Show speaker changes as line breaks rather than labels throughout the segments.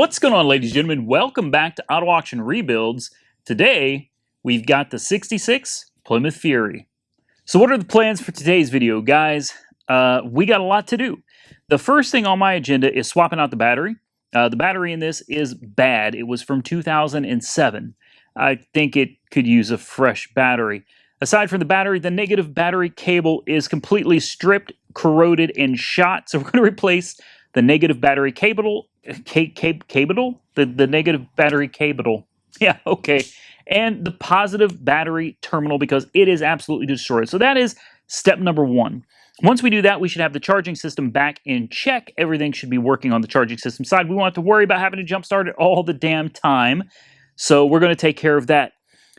What's going on, ladies and gentlemen? Welcome back to Auto Auction Rebuilds. Today, we've got the 66 Plymouth Fury. So what are the plans for today's video, guys? We got a lot to do. The first thing on my agenda is swapping out the battery. The battery in this is bad. It was from 2007. I think it could use a fresh battery. Aside from the battery, the negative battery cable is completely stripped, corroded, and shot. So we're going to replace the negative battery cable, the negative battery cable. Yeah, okay. And the positive battery terminal because it is absolutely destroyed. So that is step number one. Once we do that, we should have the charging system back in check. Everything should be working on the charging system side. We won't have to worry about having to jump start it all the damn time. So we're going to take care of that.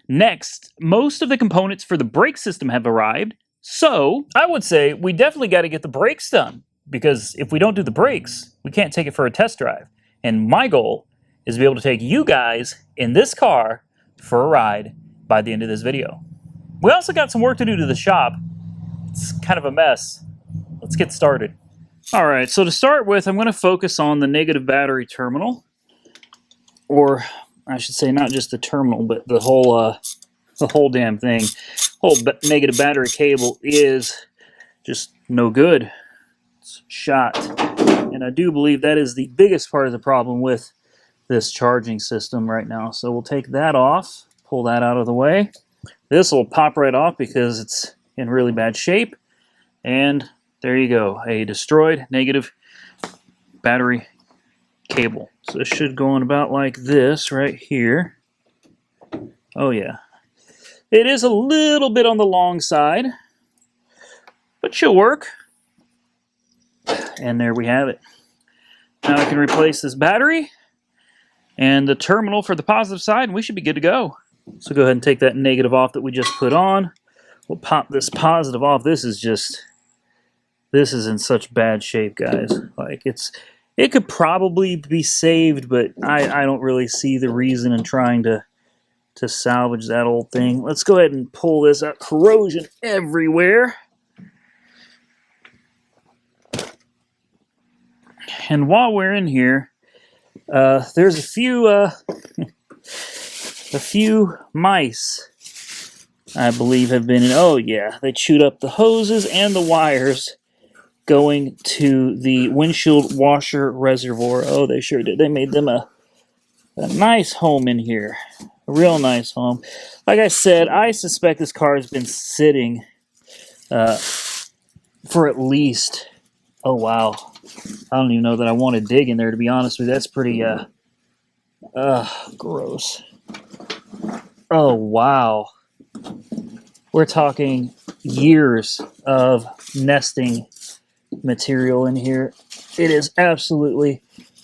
Next, most of the components for the brake system have arrived. So I would say we definitely got to get the brakes done, because if we don't do the brakes, we can't take it for a test drive. And my goal is to be able to take you guys in this car for a ride by the end of this video. We also got some work to do to the shop. It's kind of a mess. Let's get started. All right, so to start with, I'm going to focus on the negative battery terminal, or I should say not just the terminal, but the whole damn thing. Whole negative battery cable is just no good. It's shot. And I do believe that is the biggest part of the problem with this charging system right now. So we'll take that off, pull that out of the way. This will pop right off because it's in really bad shape. And there you go, a destroyed negative battery cable. So this should go on about like this right here. Oh yeah. It is a little bit on the long side, but she'll work. And there we have it. Now I can replace this battery and the terminal for the positive side, and we should be good to go. So go ahead and take that negative off that we just put on. We'll pop this positive off. This is in such bad shape, guys. Like it could probably be saved, but I don't really see the reason in trying to salvage that old thing. Let's go ahead and pull this out. Corrosion everywhere. And while we're in here, there's a few mice, I believe, have been in. Oh yeah, they chewed up the hoses and the wires going to the windshield washer reservoir. Oh, they sure did. They made them a nice home in here. A real nice home. Like I said, I suspect this car has been sitting for at least, oh wow, I don't even know that I want to dig in there, to be honest with you. That's pretty gross. Oh wow. We're talking years of nesting material in here. It is absolutely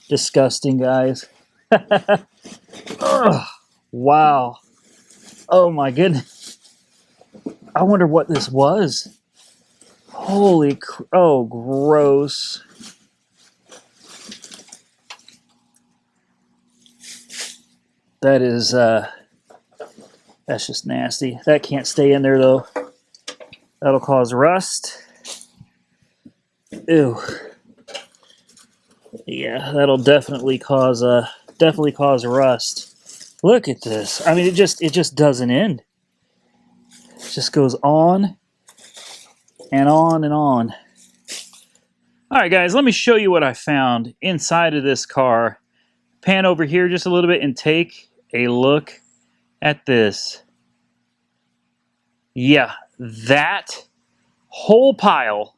disgusting, guys. Ugh, wow. Oh my goodness. I wonder what this was. Holy oh, gross. That is that's just nasty. That can't stay in there though. That'll cause rust. Ew. Yeah, that'll definitely cause rust. Look at this. I mean, it just doesn't end. It just goes on and on and on. All right, guys, let me show you what I found inside of this car. Pan over here just a little bit and take a look at this. Yeah, that whole pile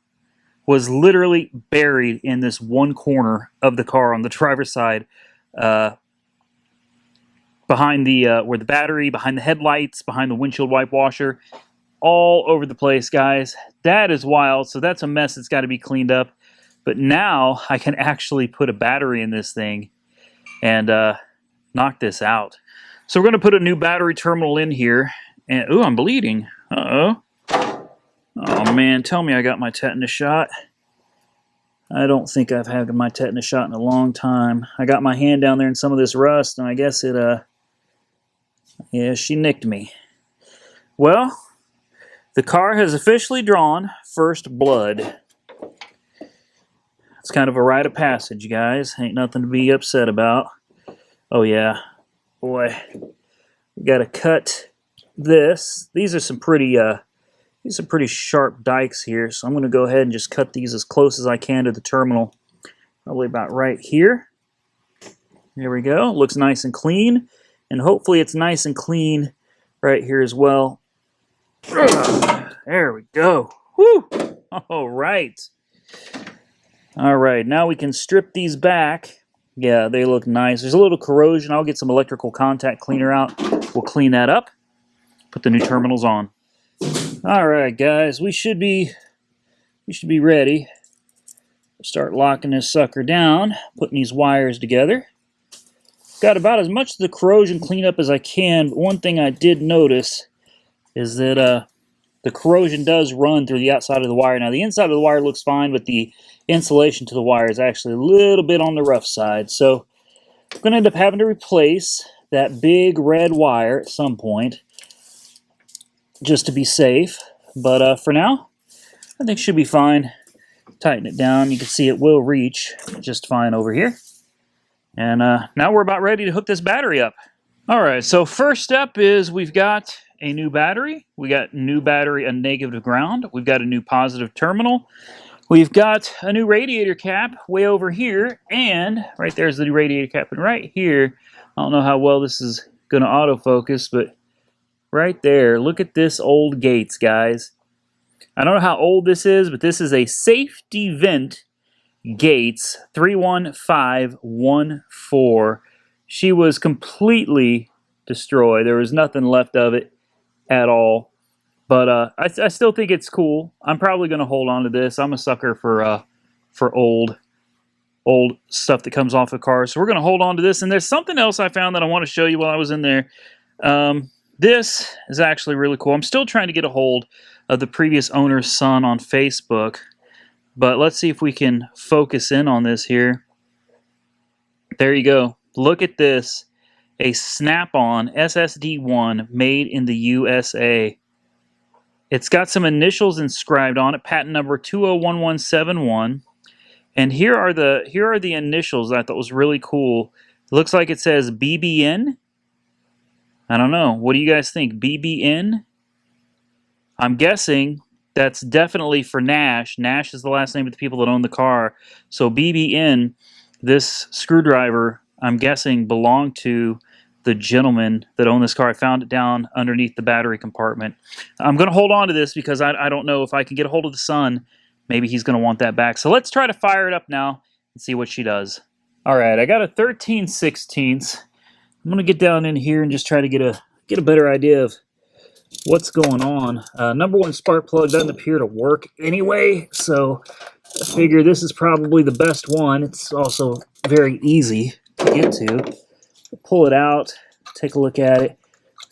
was literally buried in this one corner of the car on the driver's side, behind the where the battery, behind the headlights, behind the windshield wipe washer, all over the place, guys. That is wild. So that's a mess that's got to be cleaned up. But now I can actually put a battery in this thing and knock this out. So we're going to put a new battery terminal in here. And ooh, I'm bleeding. Uh-oh. Oh man, tell me I got my tetanus shot. I don't think I've had my tetanus shot in a long time. I got my hand down there in some of this rust, and I guess it, yeah, she nicked me. Well, the car has officially drawn first blood. It's kind of a rite of passage, guys. Ain't nothing to be upset about. Oh yeah, boy, we gotta cut this. These are some pretty sharp dikes here, so I'm gonna go ahead and just cut these as close as I can to the terminal. Probably about right here. There we go. Looks nice and clean, and hopefully it's nice and clean right here as well. There we go. Woo! All right. All right, now we can strip these back. Yeah, they look nice. There's a little corrosion. I'll get some electrical contact cleaner out. We'll clean that up. Put the new terminals on. All right, guys, we should be ready. Start locking this sucker down, putting these wires together. Got about as much of the corrosion cleaned up as I can, but one thing I did notice is that the corrosion does run through the outside of the wire. Now, the inside of the wire looks fine, but the insulation to the wire is actually a little bit on the rough side. So I'm going to end up having to replace that big red wire at some point just to be safe. But for now, I think it should be fine. Tighten it down. You can see it will reach just fine over here. And now we're about ready to hook this battery up. All right, so first step is we've got a new battery. We got new battery, a negative ground. We've got a new positive terminal. We've got a new radiator cap way over here, and right there's the new radiator cap, and right here, I don't know how well this is going to autofocus, but right there, look at this old Gates, guys. I don't know how old this is, but this is a safety vent Gates 31514. She was completely destroyed. There was nothing left of it at all. But I still think it's cool. I'm probably going to hold on to this. I'm a sucker for old stuff that comes off of cars. So we're going to hold on to this. And there's something else I found that I want to show you while I was in there. This is actually really cool. I'm still trying to get a hold of the previous owner's son on Facebook. But let's see if we can focus in on this here. There you go. Look at this. A Snap-on SSD1 made in the USA. It's got some initials inscribed on it, patent number 201171. And here are the initials that I thought was really cool. It looks like it says BBN. I don't know. What do you guys think? BBN? I'm guessing that's definitely for Nash. Nash is the last name of the people that own the car. So BBN, this screwdriver, I'm guessing belonged to the gentleman that owned this car. I found it down underneath the battery compartment. I'm going to hold on to this because I don't know if I can get a hold of the son. Maybe he's going to want that back. So let's try to fire it up now and see what she does. All right, I got a 13/16. I'm going to get down in here and just try to get a better idea of what's going on. Number one spark plug doesn't appear to work anyway, so I figure this is probably the best one. It's also very easy to get to. Pull it out, take a look at it,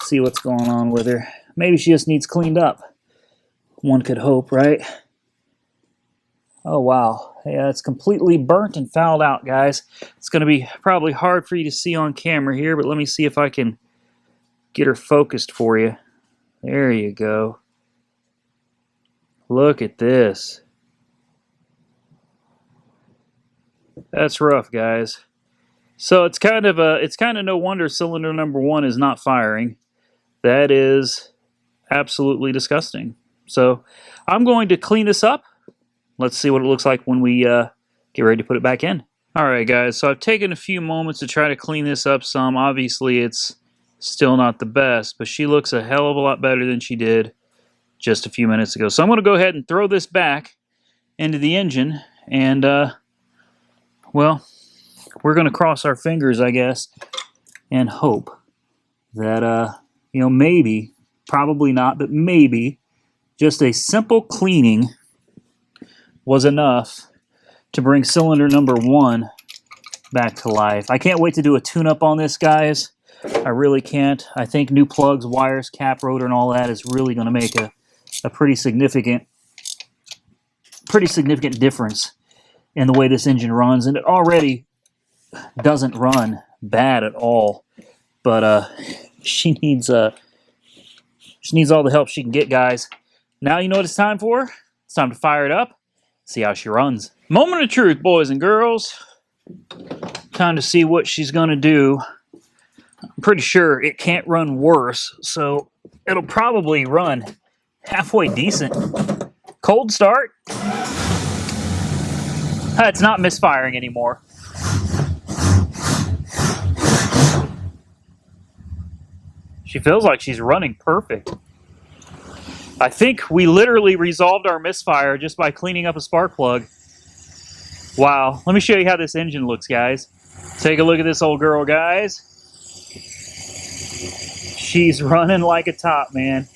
see what's going on with her. Maybe she just needs cleaned up. One could hope, right? Oh, wow. Yeah, it's completely burnt and fouled out, guys. It's going to be probably hard for you to see on camera here, but let me see if I can get her focused for you. There you go. Look at this. That's rough, guys. So it's kind of no wonder cylinder number one is not firing. That is absolutely disgusting. So I'm going to clean this up. Let's see what it looks like when we get ready to put it back in. All right, guys. So I've taken a few moments to try to clean this up some. Obviously, it's still not the best, but she looks a hell of a lot better than she did just a few minutes ago. So I'm going to go ahead and throw this back into the engine, and well, we're going to cross our fingers, I guess, and hope that, maybe, probably not, but maybe just a simple cleaning was enough to bring cylinder number one back to life. I can't wait to do a tune-up on this, guys. I really can't. I think new plugs, wires, cap, rotor, and all that is really going to make a pretty significant difference in the way this engine runs, and it already doesn't run bad at all, but she needs all the help she can get, guys. Now you know what it's time for? It's time to fire it up, see how she runs. Moment of truth, boys and girls. Time to see what she's gonna do I'm pretty sure it can't run worse, so it'll probably run halfway decent. Cold start. It's not misfiring anymore. She feels like she's running perfect. I think we literally resolved our misfire just by cleaning up a spark plug. Wow. Let me show you how this engine looks, guys. Take a look at this old girl, guys. She's running like a top, man.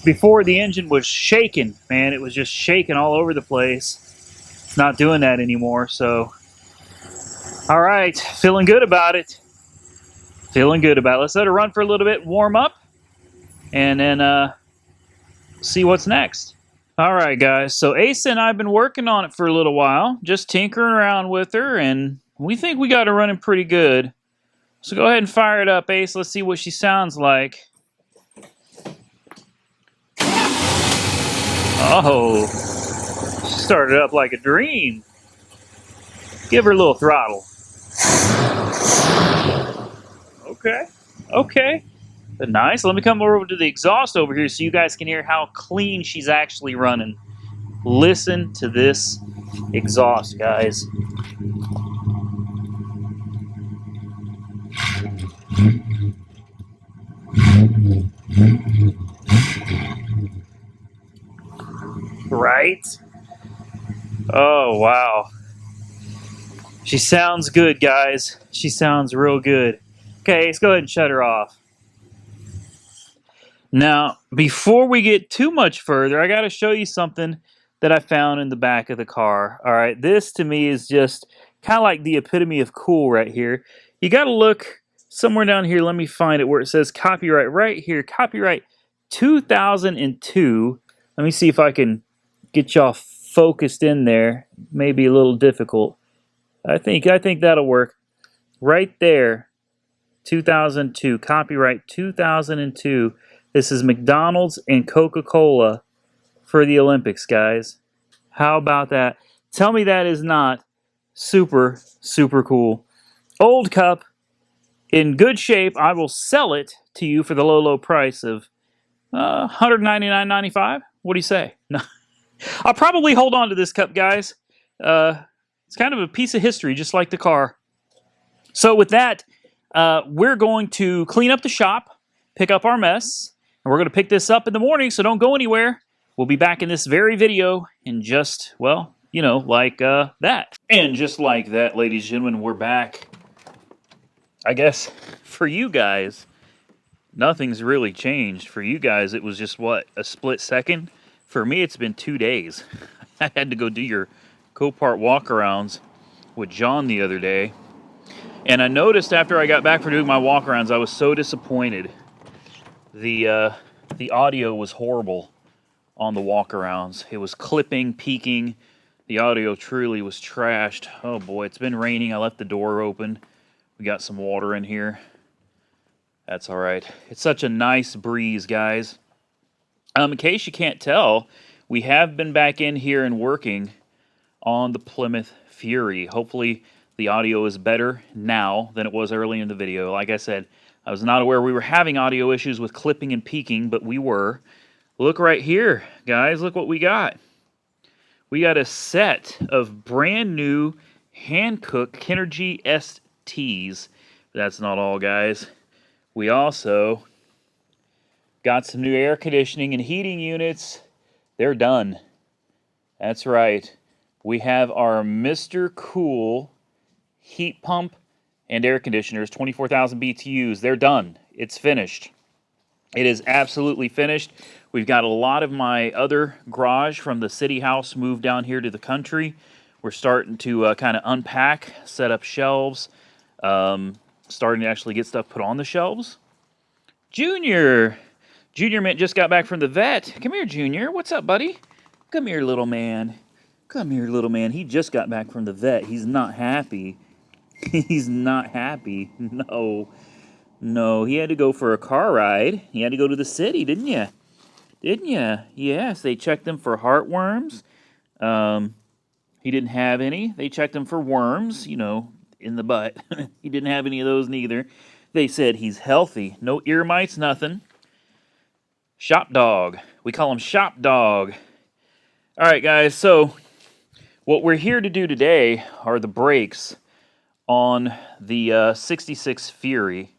Before, the engine was shaking, man. It was just shaking all over the place. It's not doing that anymore, so. All right, feeling good about it. Feeling good about it. Let's let her run for a little bit, warm up, and then see what's next. All right, guys. So Asa and I have been working on it for a little while, just tinkering around with her, and we think we got her running pretty good. So go ahead and fire it up, Ace. Let's see what she sounds like. Oh, she started up like a dream. Give her a little throttle. Okay, okay. Nice. Let me come over to the exhaust over here so you guys can hear how clean she's actually running. Listen to this exhaust, guys. Right? Oh, wow. She sounds good, guys. She sounds real good. Okay, let's go ahead and shut her off. Now, before we get too much further, I got to show you something that I found in the back of the car. All right, this to me is just kind of like the epitome of cool right here. You got to look somewhere down here. Let me find it where it says copyright right here. Copyright 2002. Let me see if I can get y'all focused in there. Maybe a little difficult. I think that'll work. Right there. 2002. Copyright 2002. This is McDonald's and Coca-Cola for the Olympics, guys. How about that? Tell me that is not super, super cool. Old cup, in good shape. I will sell it to you for the low, low price of $199.95. What do you say? No. I'll probably hold on to this cup, guys. It's kind of a piece of history, just like the car. So with that, we're going to clean up the shop, pick up our mess, and we're going to pick this up in the morning, so don't go anywhere. We'll be back in this very video in just, well, you know, like that. And just like that, ladies and gentlemen, we're back. I guess for you guys, nothing's really changed. For you guys, it was just, what, a split second? For me, it's been 2 days. I had to go do your Copart walkarounds with John the other day. And I noticed after I got back from doing my walkarounds, I was so disappointed. The audio was horrible on the walkarounds. It was clipping, peaking. The audio truly was trashed. Oh boy, it's been raining. I left the door open. We got some water in here. That's all right. It's such a nice breeze, guys. In case you can't tell, we have been back in here and working on the Plymouth Fury. Hopefully the audio is better now than it was early in the video. Like I said, I was not aware we were having audio issues with clipping and peaking, but we were. Look right here, guys. Look what we got. We got a set of brand new hand-cooked Kinergy STs. But that's not all, guys. We also got some new air conditioning and heating units. They're done. That's right. We have our Mr. Cool heat pump and air conditioners, 24,000 BTUs. They're done. It's finished. It is absolutely finished. We've got a lot of my other garage from the city house moved down here to the country. We're starting to kind of unpack, set up shelves, starting to actually get stuff put on the shelves. Junior just got back from the vet. Come here, Junior. What's up, buddy? Come here, little man. Come here, little man. He just got back from the vet. He's not happy. He's not happy. No, he had to go for a car ride. He had to go to the city, didn't you? Didn't you? Yes, they checked him for heartworms. He didn't have any. They checked him for worms. You know, in the butt. He didn't have any of those neither. They said he's healthy. No ear mites, nothing. Shop dog. We call him Shop Dog. All right, guys, so what we're here to do today are the brakes on the 66 Fury.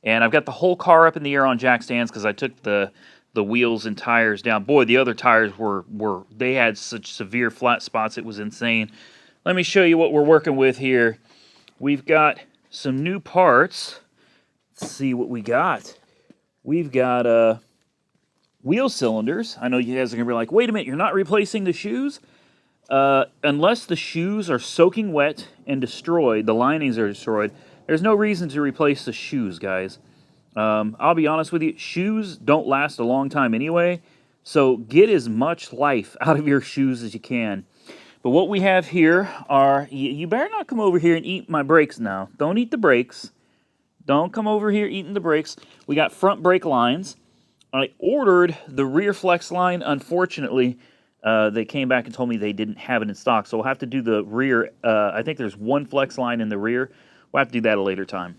And I've got the whole car up in the air on jack stands because I took the wheels and tires down. Boy, the other tires they had such severe flat spots, it was insane. Let me show you what we're working with here. We've got some new parts. Let's see what we got. We've got wheel cylinders. I know you guys are going to be like, wait a minute, you're not replacing the shoes? Unless the shoes are soaking wet and destroyed, the linings are destroyed, there's no reason to replace the shoes, guys. I'll be honest with you, shoes don't last a long time anyway, so get as much life out of your shoes as you can. But what we have here are, you better not come over here and eat my brakes now. Don't eat the brakes. Don't come over here eating the brakes. We got front brake lines. I ordered the rear flex line. Unfortunately, they came back and told me they didn't have it in stock, so we'll have to do the rear. I think there's one flex line in the rear. We'll have to do that at a later time.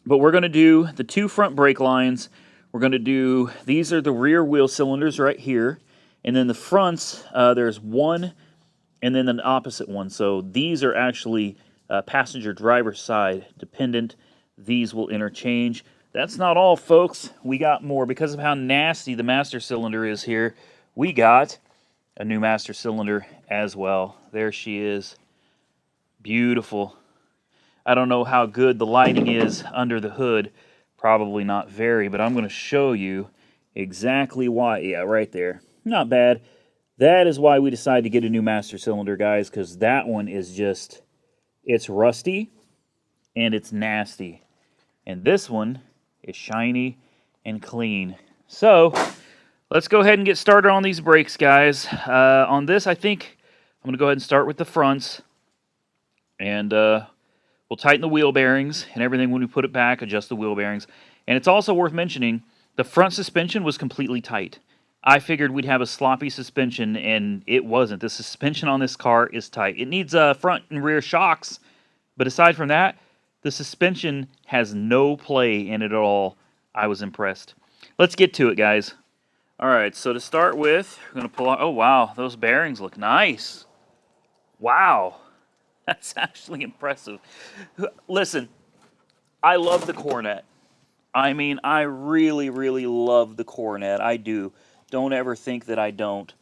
But we're going to do the two front brake lines. We're going to do, these are the rear wheel cylinders right here. And then the fronts, there's one and then an opposite one. So these are actually passenger driver side dependent. These will interchange. That's not all, folks. We got more. Because of how nasty the master cylinder is here, we got a new master cylinder as well. There she is. Beautiful. I don't know how good the lighting is under the hood. Probably not very, but I'm going to show you exactly why. Yeah, right there. Not bad. That is why we decided to get a new master cylinder, guys, because that one is just, it's rusty and it's nasty. And this one is shiny and clean. So, let's go ahead and get started on these brakes, guys. On this, I think I'm going to go ahead and start with the fronts. And we'll tighten the wheel bearings and everything when we put it back, adjust the wheel bearings. And it's also worth mentioning, the front suspension was completely tight. I figured we'd have a sloppy suspension, and it wasn't. The suspension on this car is tight. It needs front and rear shocks, but aside from that, the suspension has no play in it at all. I was impressed. Let's get to it, guys. All right, so to start with, we're going to pull out. Oh, wow, those bearings look nice. Wow. That's actually impressive. Listen, I love the Coronet. I mean, I really, really love the Coronet. I do. Don't ever think that I don't.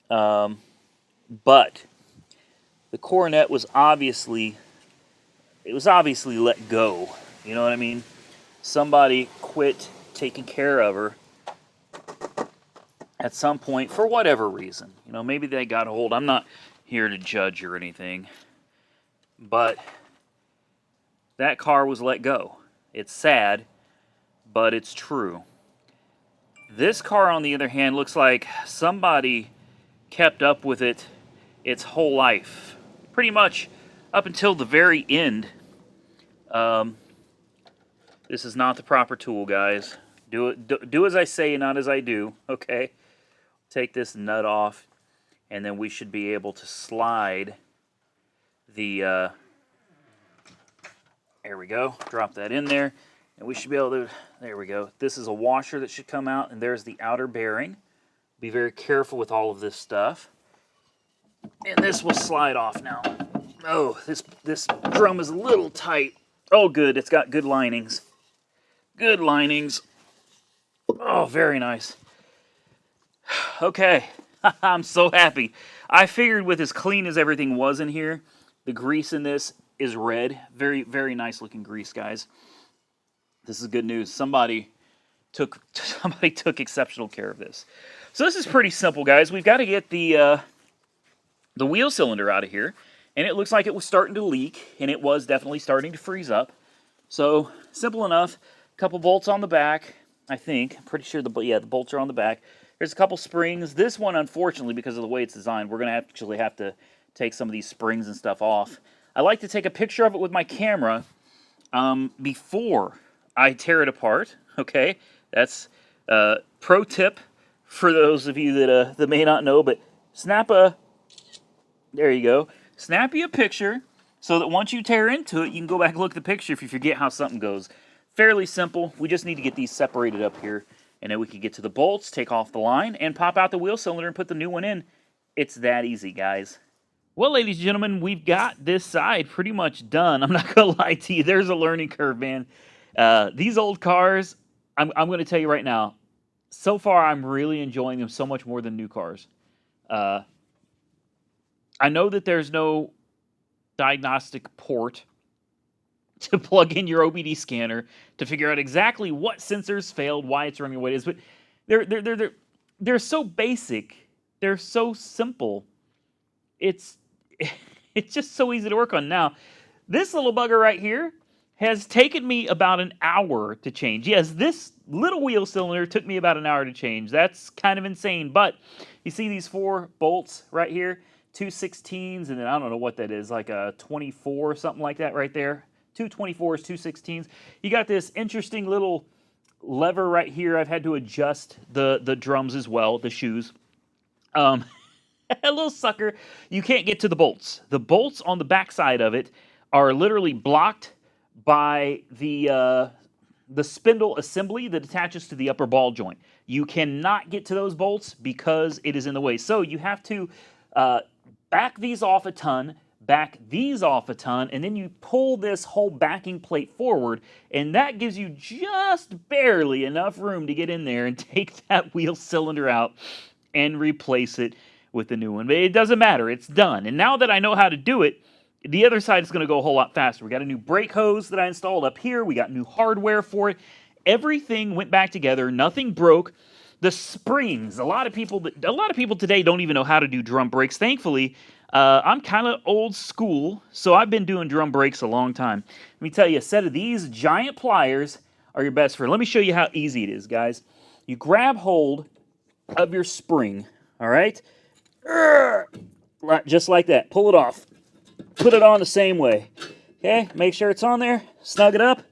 But the Coronet was obviously, let go. You know what I mean? Somebody quit taking care of her at some point for whatever reason. You know, maybe they got hold. I'm not here to judge or anything. But that car was let go. It's sad, but it's true. This car, on the other hand, looks like somebody kept up with it its whole life. Pretty much up until the very end. This is not the proper tool, guys. Do as I say, not as I do, okay? Take this nut off, and then we should be able to slide the, there we go, drop that in there, and we should be able to, there we go. This is a washer that should come out, and there's the outer bearing. Be very careful with all of this stuff. And this will slide off now. Oh, this drum is a little tight. Oh, good, it's got good linings. Good linings. Oh, very nice. Okay, I'm so happy. I figured with as clean as everything was in here, the grease in this is red. Very, very nice looking grease, guys. This is good news. Somebody took exceptional care of this. So this is pretty simple, guys. We've got to get the wheel cylinder out of here, and it looks like it was starting to leak, and it was definitely starting to freeze up. So simple enough. A couple bolts on the back, I think. I'm pretty sure the bolts are on the back. There's a couple springs. This one, unfortunately, because of the way it's designed, we're going to actually have to take some of these springs and stuff off. I like to take a picture of it with my camera before I tear it apart, okay? That's a pro tip for those of you that may not know, but there you go. Snap you a picture so that once you tear into it, you can go back and look at the picture if you forget how something goes. Fairly simple. We just need to get these separated up here, and then we can get to the bolts, take off the line, and pop out the wheel cylinder and put the new one in. It's that easy, guys. Well, ladies and gentlemen, we've got this side pretty much done. I'm not going to lie to you. There's a learning curve, man. These old cars, I'm going to tell you right now, so far I'm really enjoying them so much more than new cars. I know that there's no diagnostic port to plug in your OBD scanner to figure out exactly what sensors failed, why it's running the way it is, but they're so basic. They're so simple. It's just so easy to work on. Now, this little bugger right here has taken me about an hour to change. Yes, this little wheel cylinder took me about an hour to change. That's kind of insane, but you see these 4 bolts right here, 2 16s, and then I don't know what that is, like a 24 or something like that right there. 2 24s, 2 16s. You got this interesting little lever right here. I've had to adjust the drums as well, the shoes. A little sucker. You can't get to the bolts. The bolts on the backside of it are literally blocked by the spindle assembly that attaches to the upper ball joint. You cannot get to those bolts because it is in the way. So you have to back these off a ton, back these off a ton, and then you pull this whole backing plate forward, and that gives you just barely enough room to get in there and take that wheel cylinder out and replace it with the new one. But it doesn't matter. It's done. And now that I know how to do it, the other side is going to go a whole lot faster. We got a new brake hose that I installed up here. We got new hardware for it. Everything went back together. Nothing broke. The springs. A lot of people today don't even know how to do drum brakes. Thankfully, I'm kind of old school, so I've been doing drum brakes a long time. Let me tell you, a set of these giant pliers are your best friend. Let me show you how easy it is, guys. You grab hold of your spring, all right? Just like that. Pull it off. Put it on the same way. Okay? Make sure it's on there. Snug it up.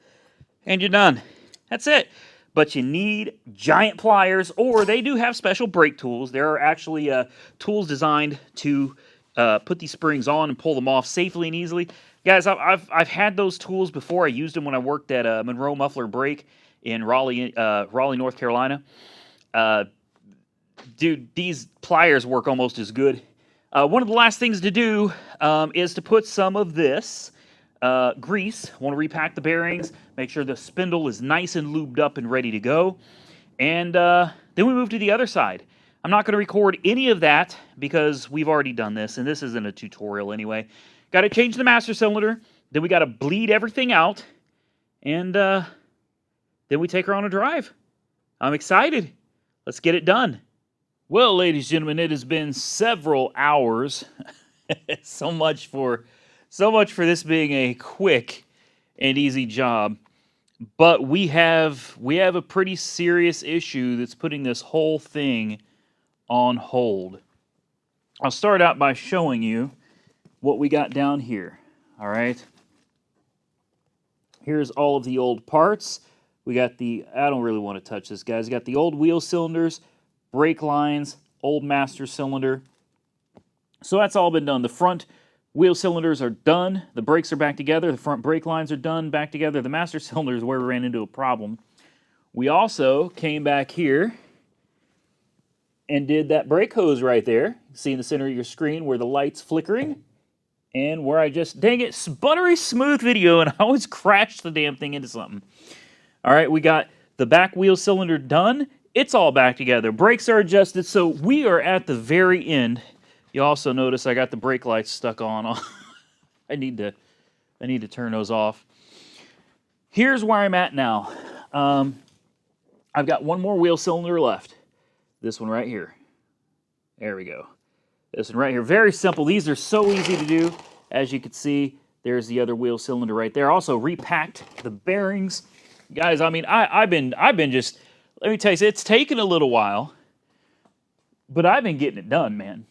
And you're done. That's it. But you need giant pliers, or they do have special brake tools. There are actually tools designed to put these springs on and pull them off safely and easily. Guys, I've had those tools before. I used them when I worked at Monroe Muffler Brake in Raleigh, North Carolina. Dude, these pliers work almost as good. One of the last things to do is to put some of this grease. Want to repack the bearings, make sure the spindle is nice and lubed up and ready to go. And then we move to the other side. I'm not going to record any of that because we've already done this, and this isn't a tutorial anyway. Got to change the master cylinder, then we got to bleed everything out, and then we take her on a drive. I'm excited. Let's get it done. Well, ladies and gentlemen, it has been several hours. so much for this being a quick and easy job. But we have a pretty serious issue that's putting this whole thing on hold. I'll start out by showing you what we got down here. All right. Here's all of the old parts. We got I don't really want to touch this, guys. We got the old wheel cylinders, brake lines, old master cylinder. So that's all been done. The front wheel cylinders are done. The brakes are back together. The front brake lines are done, back together. The master cylinder is where we ran into a problem. We also came back here and did that brake hose right there. See in the center of your screen where the light's flickering and where I just, dang it, buttery smooth video, and I always crash the damn thing into something. All right, we got the back wheel cylinder done. It's all back together. Brakes are adjusted, so we are at the very end. You also notice I got the brake lights stuck on. I need to turn those off. Here's where I'm at now. I've got one more wheel cylinder left. This one right here. There we go. This one right here. Very simple. These are so easy to do. As you can see, there's the other wheel cylinder right there. Also repacked the bearings. Guys, I mean, I've been just, let me tell you, it's taken a little while, but I've been getting it done, man.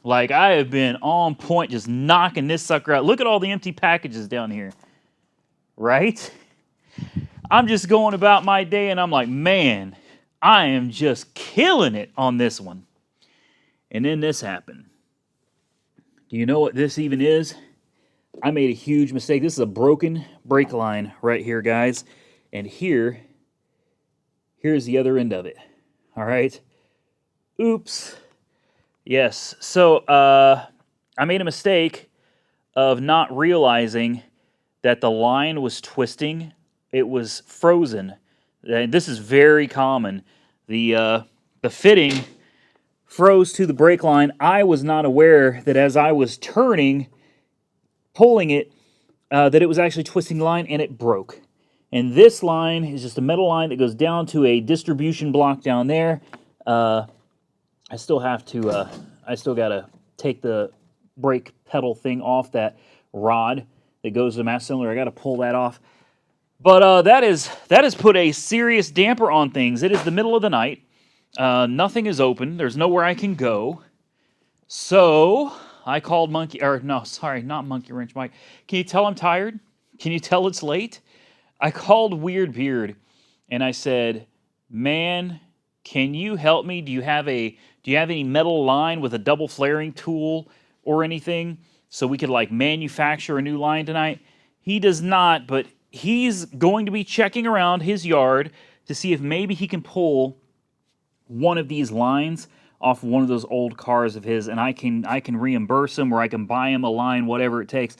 Like, I have been on point, just knocking this sucker out. Look at all the empty packages down here. Right? I'm just going about my day, and I'm like, man, I am just killing it on this one. And then this happened. Do you know what this even is? I made a huge mistake. This is a broken brake line right here, guys. And here's the other end of it. All right. Oops. Yes. So I made a mistake of not realizing that the line was twisting. It was frozen. This is very common. The fitting froze to the brake line. I was not aware that as I was turning, pulling it, that it was actually twisting the line, and it broke. And this line is just a metal line that goes down to a distribution block down there. I still have to, I still got to take the brake pedal thing off that rod that goes to the master cylinder. I got to pull that off. But that has put a serious damper on things. It is the middle of the night. Nothing is open. There's nowhere I can go. So I called Monkey, or no, sorry, not Monkey Wrench Mike. Can you tell I'm tired? Can you tell it's late? I called Weird Beard, and I said, "Man, can you help me? Do you have any metal line with a double flaring tool or anything so we could like manufacture a new line tonight?" He does not, but he's going to be checking around his yard to see if maybe he can pull one of these lines off one of those old cars of his, and I can reimburse him, or I can buy him a line, whatever it takes.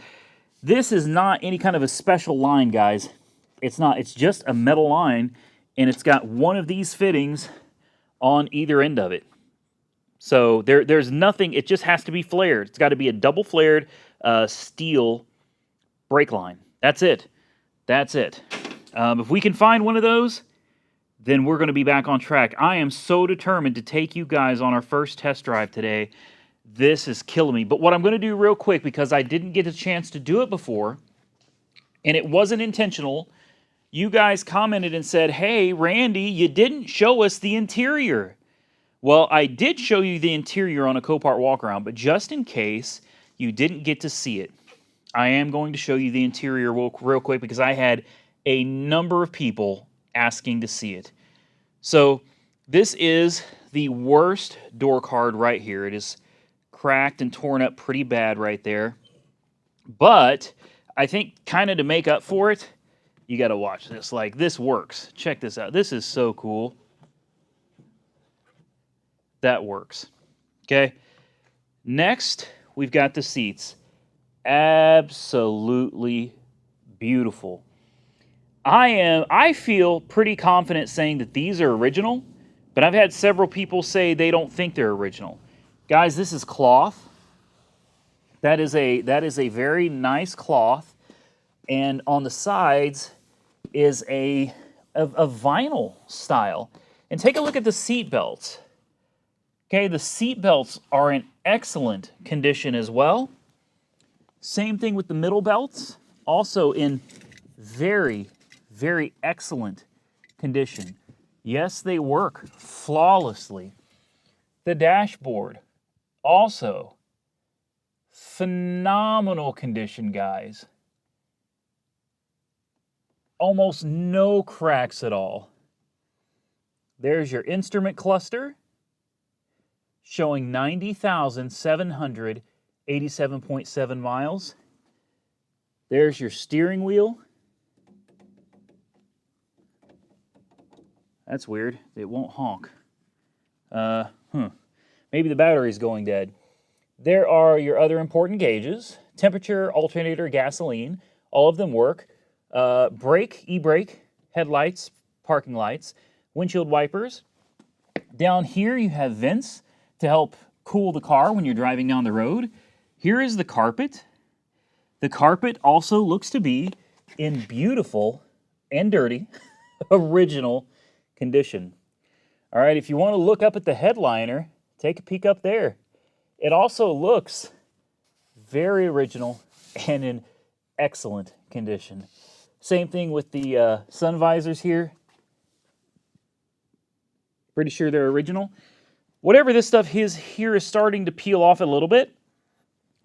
This is not any kind of a special line, guys. It's not. It's just a metal line, and it's got one of these fittings on either end of it. So there's nothing. It just has to be flared. It's got to be a double flared steel brake line. That's it. That's it. If we can find one of those, then we're going to be back on track. I am so determined to take you guys on our first test drive today. This is killing me. But what I'm going to do real quick, because I didn't get a chance to do it before, and it wasn't intentional, you guys commented and said, "Hey, Randy, you didn't show us the interior." Well, I did show you the interior on a Copart walk-around, but just in case you didn't get to see it, I am going to show you the interior real quick, because I had a number of people asking to see it. So this is the worst door card right here. It is cracked and torn up pretty bad right there. But I think kind of to make up for it, you got to watch this. Like, this works. Check this out. This is so cool. That works. Okay. Next, we've got the seats. Absolutely beautiful. I feel pretty confident saying that these are original, but I've had several people say they don't think they're original. Guys, this is cloth. That is a very nice cloth, and on the sides is a vinyl style. And take a look at the seat belts. Okay, the seat belts are in excellent condition as well. Same thing with the middle belts, also in very, very excellent condition. Yes, they work flawlessly. The dashboard, also phenomenal condition, guys. Almost no cracks at all. There's your instrument cluster, showing 90,787.7 miles. There's your steering wheel. That's weird. It won't honk. Maybe the battery's going dead. There are your other important gauges. Temperature, alternator, gasoline. All of them work. Brake, e-brake, headlights, parking lights, windshield wipers. Down here you have vents to help cool the car when you're driving down the road. Here is the carpet. The carpet also looks to be in beautiful and dirty original condition. All right, if you want to look up at the headliner, take a peek up there. It also looks very original and in excellent condition. Same thing with the sun visors here. Pretty sure they're original. Whatever this stuff is here is starting to peel off a little bit.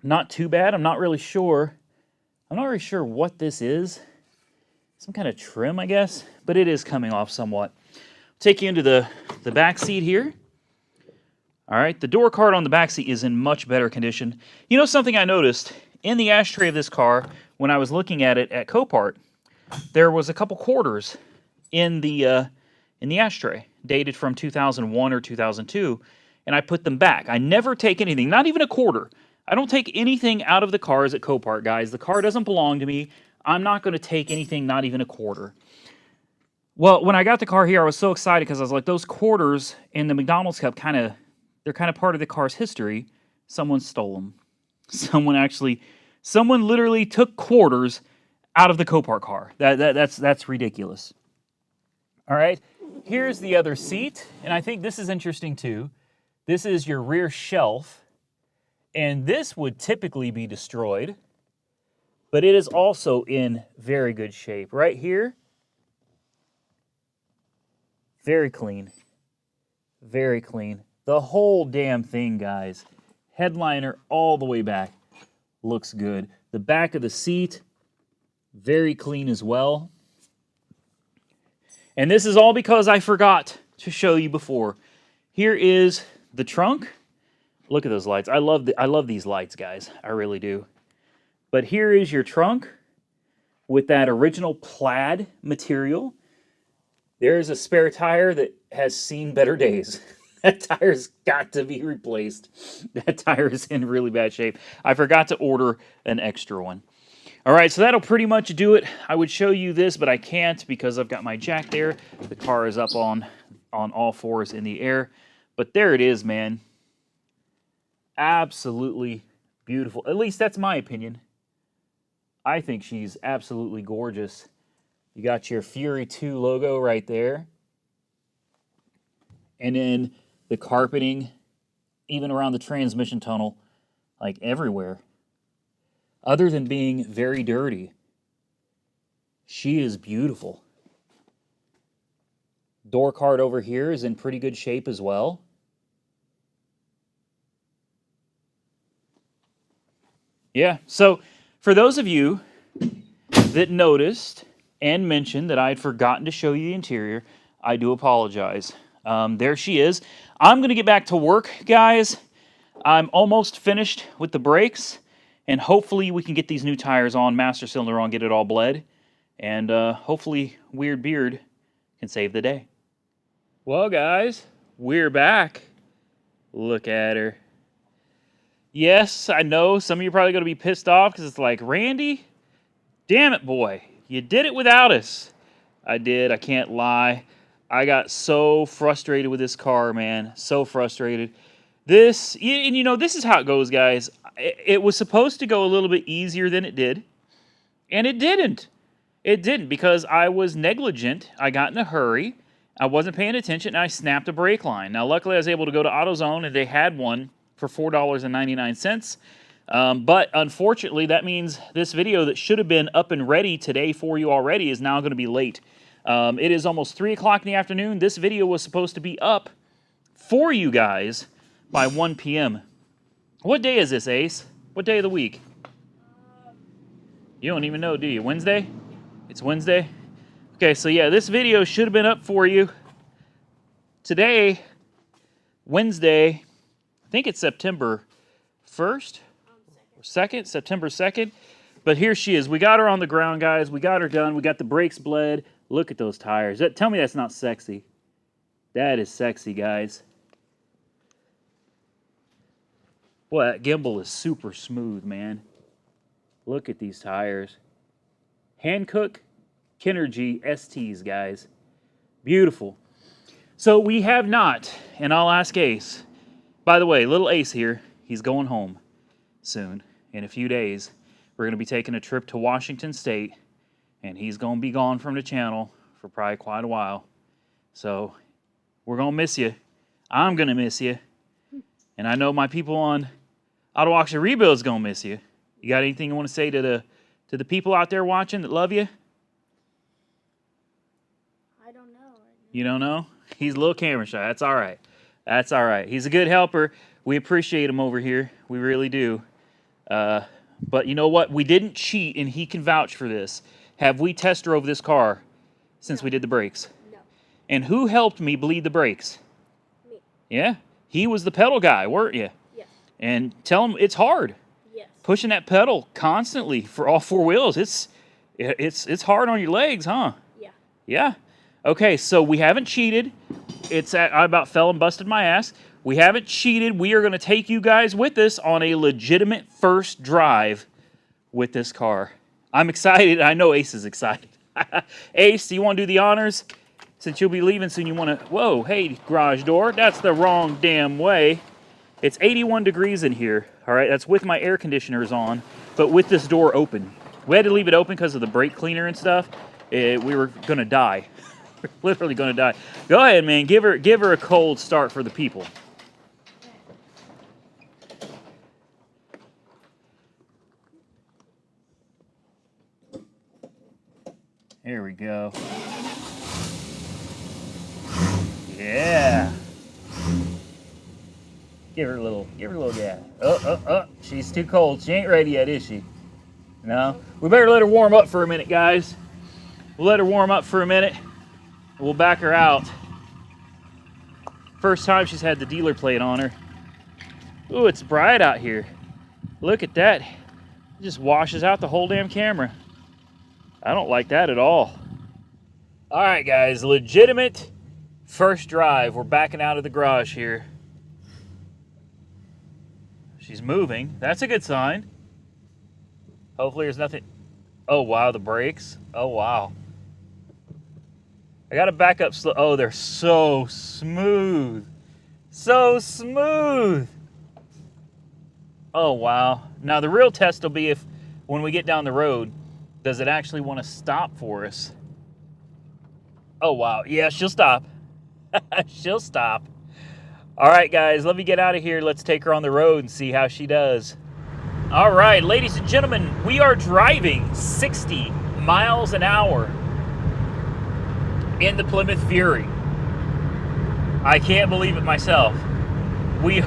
Not too bad. I'm not really sure what this is. Some kind of trim, I guess, but it is coming off somewhat. Take you into the back seat here. All right, the door card on the back seat is in much better condition. You know, something I noticed In the ashtray of this car, when I was looking at it at Copart, there was a couple quarters in the ashtray, dated from 2001 or 2002, and I put them back. I never take anything, not even a quarter. I don't take anything out of the cars at Copart, guys. The car doesn't belong to me. I'm not going to take anything, not even a quarter. Well, when I got the car here, I was so excited because I was like, those quarters in the McDonald's cup they're kind of part of the car's history. Someone stole them. Someone literally took quarters out of the Copart car. That's ridiculous. All right, here's the other seat, and I think this is interesting too. This is your rear shelf, and this would typically be destroyed, but it is also in very good shape. Right here, very clean. Very clean. The whole damn thing, guys. Headliner all the way back. Looks good. The back of the seat, very clean as well. And this is all because I forgot to show you before. Here is the trunk. Look at those lights. I love these lights, guys. I really do. But here is your trunk with that original plaid material. There's a spare tire that has seen better days. That tire's got to be replaced. That tire is in really bad shape. I forgot to order an extra one. All right, so that'll pretty much do it. I would show you this, but I can't because I've got my jack there. The car is up on all fours in the air. But there it is, man. Absolutely beautiful. At least that's my opinion. I think she's absolutely gorgeous. You got your Fury II logo right there. And then the carpeting, even around the transmission tunnel, like everywhere. Other than being very dirty, she is beautiful. Door card over here is in pretty good shape as well. Yeah, so for those of you that noticed and mentioned that I had forgotten to show you the interior, I do apologize. There she is. I'm going to get back to work, guys. I'm almost finished with the brakes, and hopefully we can get these new tires on, master cylinder on, get it all bled, and hopefully Weird Beard can save the day. Well, guys, we're back. Look at her. Yes, I know some of you are probably going to be pissed off because it's like, Randy, damn it, boy. You did it without us. I did. I can't lie. I got so frustrated with this car, man. So frustrated. This, and you know, this is how it goes, guys. It was supposed to go a little bit easier than it did. And it didn't. It didn't because I was negligent. I got in a hurry. I wasn't paying attention, and I snapped a brake line. Now, luckily, I was able to go to AutoZone, and they had one for $4.99. But unfortunately, that means this video that should have been up and ready today for you already is now going to be late. It is almost 3 o'clock in the afternoon. This video was supposed to be up for you guys by 1 p.m. What day is this, Ace? What day of the week? You don't even know, do you? Wednesday? It's Wednesday? Okay, so yeah, this video should have been up for you today, Wednesday. I think it's September 1st or 2nd, September 2nd. But here she is. We got her on the ground, guys. We got her done. We got the brakes bled. Look at those tires. Tell me that's not sexy. That is sexy, guys. Boy, that gimbal is super smooth, man. Look at these tires. Hankook Kinergy STs, guys. Beautiful. So we have not, and I'll ask Ace. By the way, little Ace here, he's going home soon. In a few days, we're going to be taking a trip to Washington State, and he's going to be gone from the channel for probably quite a while. So we're going to miss you. I'm going to miss you. And I know my people on Auto Auction Rebuild's going to miss you. You got anything you want to say to the people out there watching that love you?
I don't know.
You don't know? He's a little camera shy. That's all right. That's all right. He's a good helper. We appreciate him over here. We really do. But you know what? We didn't cheat, and he can vouch for this. Have we test drove this car since we did the brakes?
No.
And who helped me bleed the brakes?
Me.
Yeah? He was the pedal guy, weren't you?
Yes.
And tell him it's hard.
Yes.
pushing that pedal constantly for all four wheels. It's hard on your legs, huh?
Yeah.
Yeah. Okay, so we haven't cheated. I about fell and busted my ass. We haven't cheated. We are going to take you guys with us on a legitimate first drive with this car. I'm excited. I know Ace is excited. Ace, do you want to do the honors? Since you'll be leaving soon, you want to... Whoa, hey, garage door. That's the wrong damn way. It's 81 degrees in here. All right, that's with my air conditioners on, but with this door open. We had to leave it open because of the brake cleaner and stuff. We were going to die. We're literally going to die. Go ahead, man. Give her a cold start for the people. Here we go. Yeah. Give her a little gas. Oh. She's too cold. She ain't ready yet, is she? No. We better let her warm up for a minute, guys. We'll let her warm up for a minute. We'll back her out. First time she's had the dealer plate on her. Ooh, it's bright out here. Look at that. It just washes out the whole damn camera. I don't like that at all. All right, guys, legitimate first drive. We're backing out of the garage here. She's moving. That's a good sign. Hopefully there's nothing. Oh, wow, the brakes. Oh, wow. I got to back up slow. Oh, they're so smooth. So smooth. Oh, wow. Now, the real test will be when we get down the road, does it actually want to stop for us? Oh, wow. Yeah, she'll stop. She'll stop. All right, guys, let me get out of here. Let's take her on the road and see how she does. All right, ladies and gentlemen, we are driving 60 miles an hour in the Plymouth Fury. I can't believe it myself. We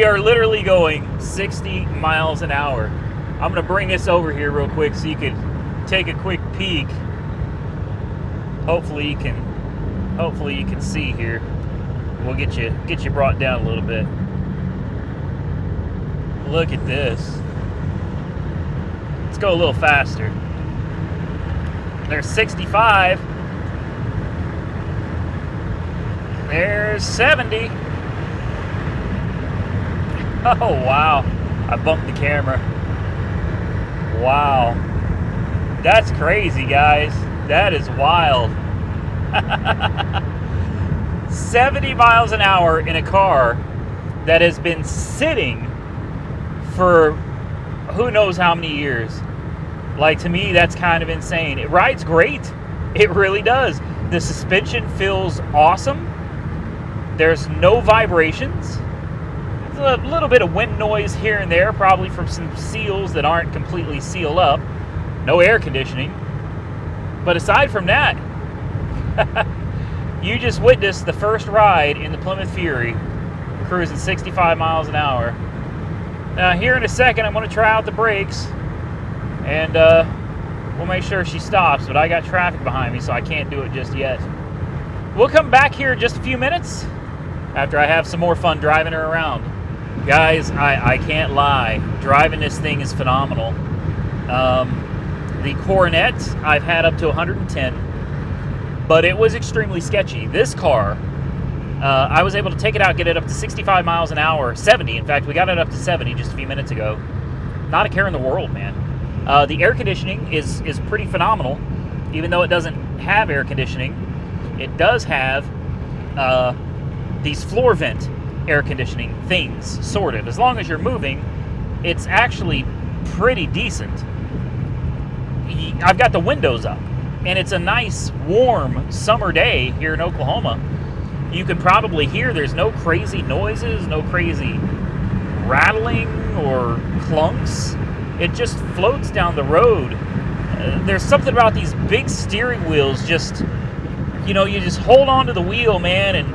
are literally going 60 miles an hour. I'm gonna bring this over here real quick so you can take a quick peek. Hopefully you can see here. We'll get you brought down a little bit. Look at this. Let's go a little faster. There's 65. There's 70. Oh, wow. I bumped the camera. Wow. That's crazy, guys. That is wild. 70 miles an hour in a car that has been sitting for who knows how many years. Like, to me, that's kind of insane. It rides great. It really does. The suspension feels awesome. There's no vibrations. There's a little bit of wind noise here and there, probably from some seals that aren't completely sealed up. No air conditioning. But aside from that, you just witnessed the first ride in the Plymouth Fury, cruising 65 miles an hour. Now, here in a second, I'm going to try out the brakes, and we'll make sure she stops, but I got traffic behind me, so I can't do it just yet. We'll come back here in just a few minutes after I have some more fun driving her around. Guys, I can't lie. Driving this thing is phenomenal. The Coronet, I've had up to 110, but it was extremely sketchy. This car, I was able to take it out, get it up to 65 miles an hour, 70. In fact, we got it up to 70 just a few minutes ago. Not a care in the world, man. The air conditioning is pretty phenomenal. Even though it doesn't have air conditioning, it does have these floor vent air conditioning things, sort of. As long as you're moving, it's actually pretty decent. I've got the windows up, and it's a nice, warm summer day here in Oklahoma. You can probably hear there's no crazy noises, no crazy rattling or clunks. It just floats down the road. There's something about these big steering wheels, just, you know, you just hold on to the wheel, man, and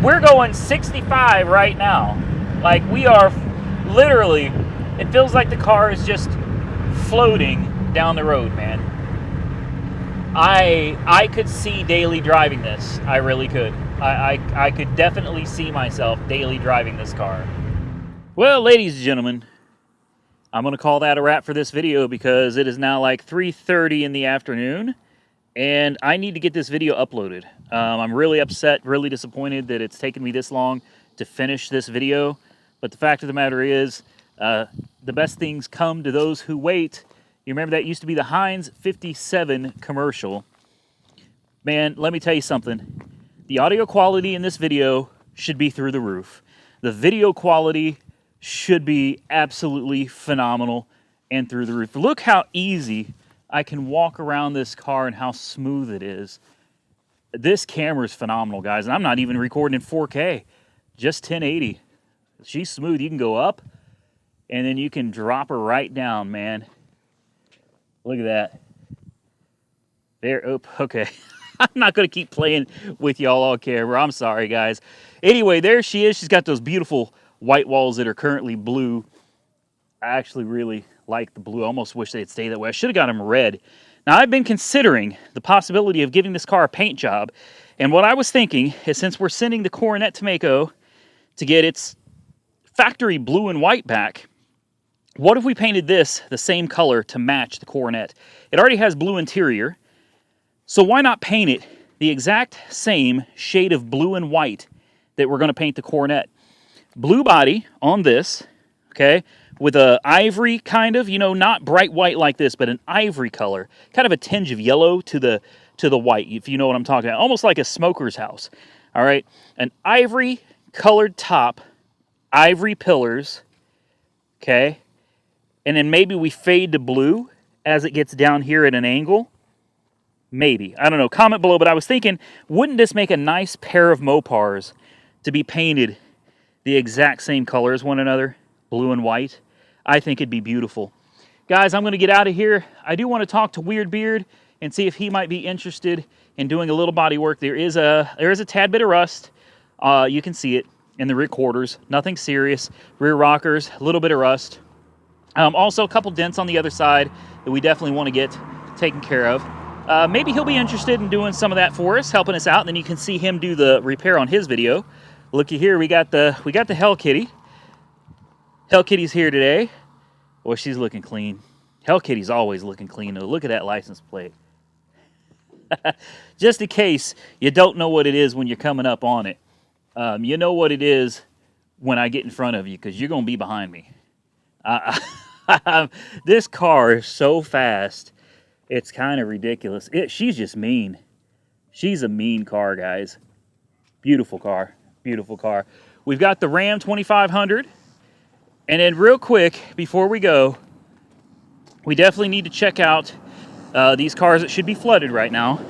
we're going 65 right now. Like, we are literally, it feels like the car is just floating down the road, man. I could see daily driving this. I really could. I could definitely see myself daily driving this car. Well, ladies and gentlemen, I'm going to call that a wrap for this video because it is now like 3:30 in the afternoon, and I need to get this video uploaded. I'm really upset, really disappointed that it's taken me this long to finish this video, but the fact of the matter is, the best things come to those who wait. You remember that used to be the Heinz 57 commercial. Man, let me tell you something. The audio quality in this video should be through the roof. The video quality should be absolutely phenomenal and through the roof. Look how easy I can walk around this car and how smooth it is. This camera is phenomenal, guys, and I'm not even recording in 4K, just 1080. She's smooth. You can go up, and then you can drop her right down, man. Look at that. There, oh, okay. I'm not going to keep playing with y'all on camera. I'm sorry, guys. Anyway, there she is. She's got those beautiful white walls that are currently blue. I actually really like the blue. I almost wish they'd stay that way. I should have got them red. Now, I've been considering the possibility of giving this car a paint job. And what I was thinking is, since we're sending the Coronet to Mako to get its factory blue and white back, what if we painted this the same color to match the Coronet? It already has blue interior, so why not paint it the exact same shade of blue and white that we're going to paint the Coronet? Blue body on this, okay, with a ivory kind of, you know, not bright white like this, but an ivory color, kind of a tinge of yellow to the white, if you know what I'm talking about, almost like a smoker's house. All right, an ivory colored top, ivory pillars, okay, and then maybe we fade to blue as it gets down here at an angle. Maybe. I don't know. Comment below, but I was thinking, wouldn't this make a nice pair of Mopars to be painted the exact same color as one another, blue and white? I think it'd be beautiful. Guys, I'm going to get out of here. I do want to talk to Weird Beard and see if he might be interested in doing a little body work. There is a tad bit of rust. You can see it in the rear quarters. Nothing serious. Rear rockers, a little bit of rust. Also, a couple dents on the other side that we definitely want to get taken care of. Maybe he'll be interested in doing some of that for us, helping us out, and then you can see him do the repair on his video. Looky here, we got the Hell Kitty. Hell Kitty's here today. Boy, she's looking clean. Hell Kitty's always looking clean, though. Look at that license plate. Just in case you don't know what it is when you're coming up on it. You know what it is when I get in front of you, because you're going to be behind me. This car is so fast. It's kind of ridiculous. She's just mean. She's a mean car, guys. Beautiful car. Beautiful car. We've got the Ram 2500. And then real quick, before we go, we definitely need to check out these cars that should be flooded right now.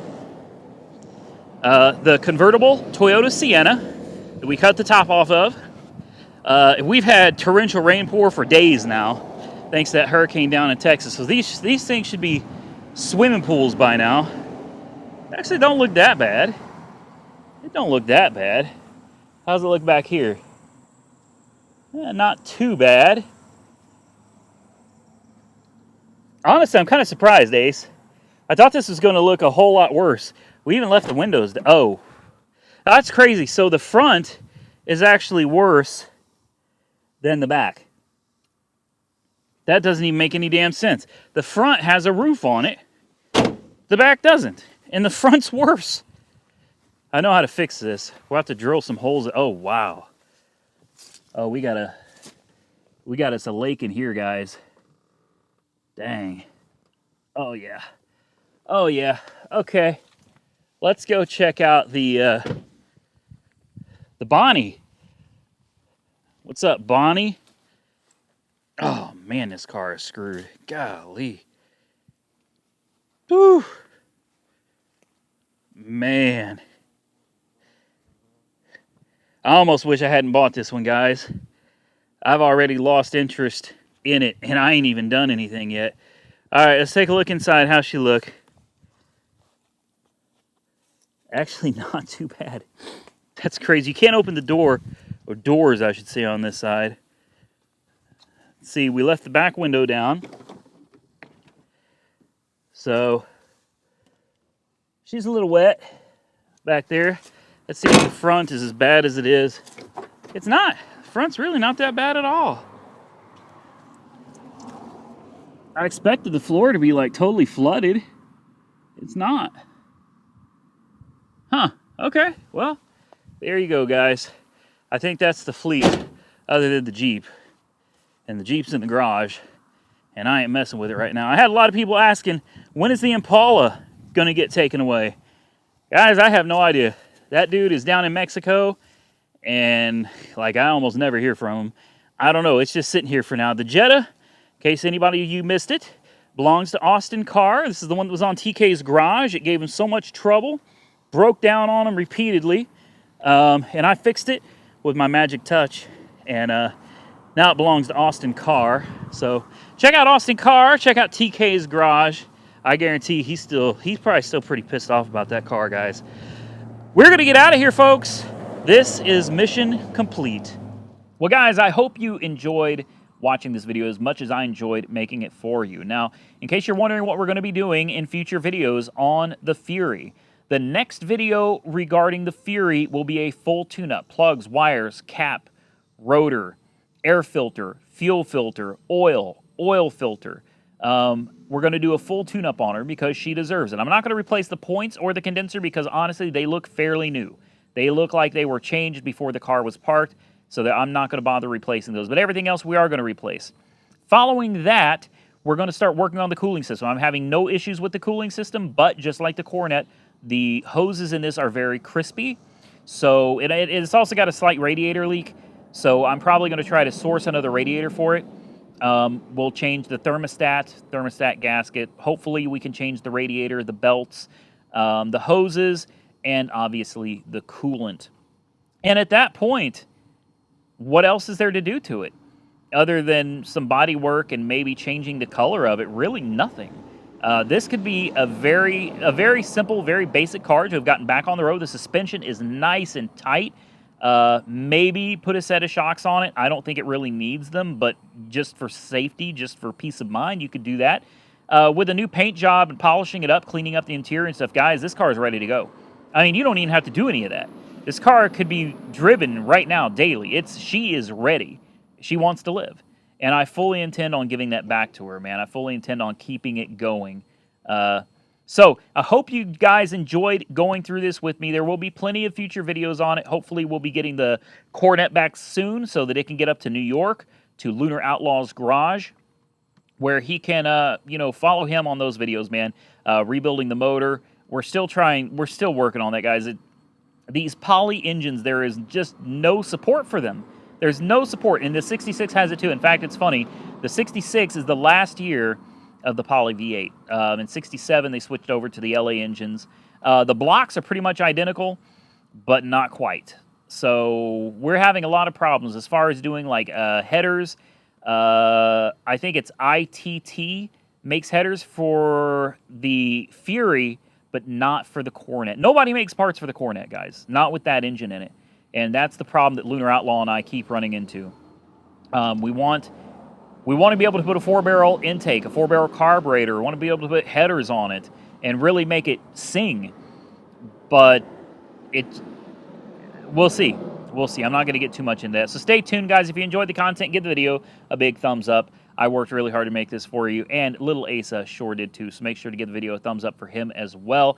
The convertible Toyota Sienna that we cut the top off of. We've had torrential rainpour for days now, thanks to that hurricane down in Texas. So these things should be swimming pools by now. Actually, don't look that bad. It don't look that bad. How's it look back here? Not too bad. Honestly, I'm kind of surprised, Ace. I thought this was going to look a whole lot worse. We even left the windows down. Oh, that's crazy. So the front is actually worse than the back. That doesn't even make any damn sense. The front has a roof on it. The back doesn't. And the front's worse. I know how to fix this. We'll have to drill some holes. Oh, wow. Oh, we got us a lake in here, guys. Dang. Oh, yeah. Oh, yeah. Okay. Let's go check out the Bonnie. What's up, Bonnie? Oh, man, this car is screwed. Golly. Whew. Man. I almost wish I hadn't bought this one, guys. I've already lost interest in it, and I ain't even done anything yet. All right, let's take a look inside. How's she look? Actually, not too bad. That's crazy. You can't open the door, or doors, I should say, on this side. Let's see, we left the back window down. So, She's a little wet back there. Let's see if the front is as bad as it is. It's not. The front's really not that bad at all. I expected the floor to be like totally flooded. It's not. Huh. Okay. Well, there you go, guys. I think that's the fleet other than the Jeep. And the Jeep's in the garage. And I ain't messing with it right now. I had a lot of people asking, when is the Impala going to get taken away? Guys, I have no idea. That dude is down in Mexico. And, like, I almost never hear from him. I don't know. It's just sitting here for now. The Jetta, in case anybody of you missed it, belongs to Austin Carr. This is the one that was on TK's garage. It gave him so much trouble. Broke down on him repeatedly. And I fixed it with my magic touch. And now it belongs to Austin Carr. So check out Austin Carr. Check out TK's garage. I guarantee he's probably still pretty pissed off about that car, guys. We're going to get out of here, folks. This is mission complete. Well, guys, I hope you enjoyed watching this video as much as I enjoyed making it for you. Now, in case you're wondering what we're going to be doing in future videos on the Fury, the next video regarding the Fury will be a full tune-up. Plugs, wires, cap, rotor, air filter, fuel filter, oil filter. We're going to do a full tune-up on her because she deserves it. I'm not going to replace the points or the condenser because, honestly, they look fairly new. They look like they were changed before the car was parked, so that I'm not going to bother replacing those. But everything else we are going to replace. Following that, we're going to start working on the cooling system. I'm having no issues with the cooling system, but just like the Coronet, the hoses in this are very crispy. So it's also got a slight radiator leak. So I'm probably going to try to source another radiator for it. We'll change the thermostat gasket. Hopefully we can change the radiator, the belts, the hoses, and obviously the coolant. And at that point, what else is there to do to it? Other than some body work and maybe changing the color of it, really nothing. This could be a very simple, very basic car to have gotten back on the road. The suspension is nice and tight. Maybe put a set of shocks on it. I don't think it really needs them, but just for safety, just for peace of mind, you could do that. With a new paint job and polishing it up, cleaning up the interior and stuff, guys, this car is ready to go. I mean, you don't even have to do any of that. This car could be driven right now daily. She is ready. She wants to live. And I fully intend on giving that back to her, man. I fully intend on keeping it going. So I hope you guys enjoyed going through this with me. There will be plenty of future videos on it. Hopefully we'll be getting the Coronet back soon so that it can get up to New York, to Lunar Outlaw's garage, where he can, follow him on those videos, man. Rebuilding the motor. We're still working on that, guys. These poly engines, there is just no support for them. There's no support, and the 66 has it too. In fact, it's funny. The 66 is the last year of the Poly V8. In 67, they switched over to the LA engines. The blocks are pretty much identical, but not quite. So we're having a lot of problems as far as doing like headers. I think it's ITT makes headers for the Fury, but not for the Coronet. Nobody makes parts for the Coronet, guys. Not with that engine in it. And that's the problem that Lunar Outlaw and I keep running into. We want to be able to put a 4-barrel intake, a 4-barrel carburetor. We want to be able to put headers on it and really make it sing. But we'll see. We'll see. I'm not going to get too much into that. So stay tuned, guys. If you enjoyed the content, give the video a big thumbs up. I worked really hard to make this for you, and little Asa sure did too. So make sure to give the video a thumbs up for him as well.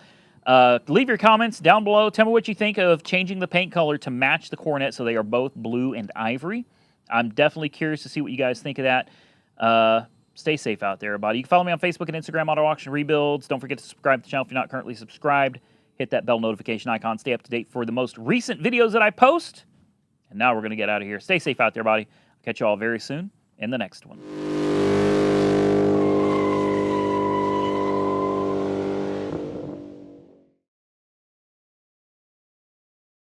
Leave your comments down below. Tell me what you think of changing the paint color to match the Coronet so they are both blue and ivory. I'm definitely curious to see what you guys think of that. Stay safe out there, everybody. You can follow me on Facebook and Instagram, Auto Auction Rebuilds. Don't forget to subscribe to the channel if you're not currently subscribed. Hit that bell notification icon. Stay up to date for the most recent videos that I post. And now we're going to get out of here. Stay safe out there, everybody. I'll catch you all very soon in the next one.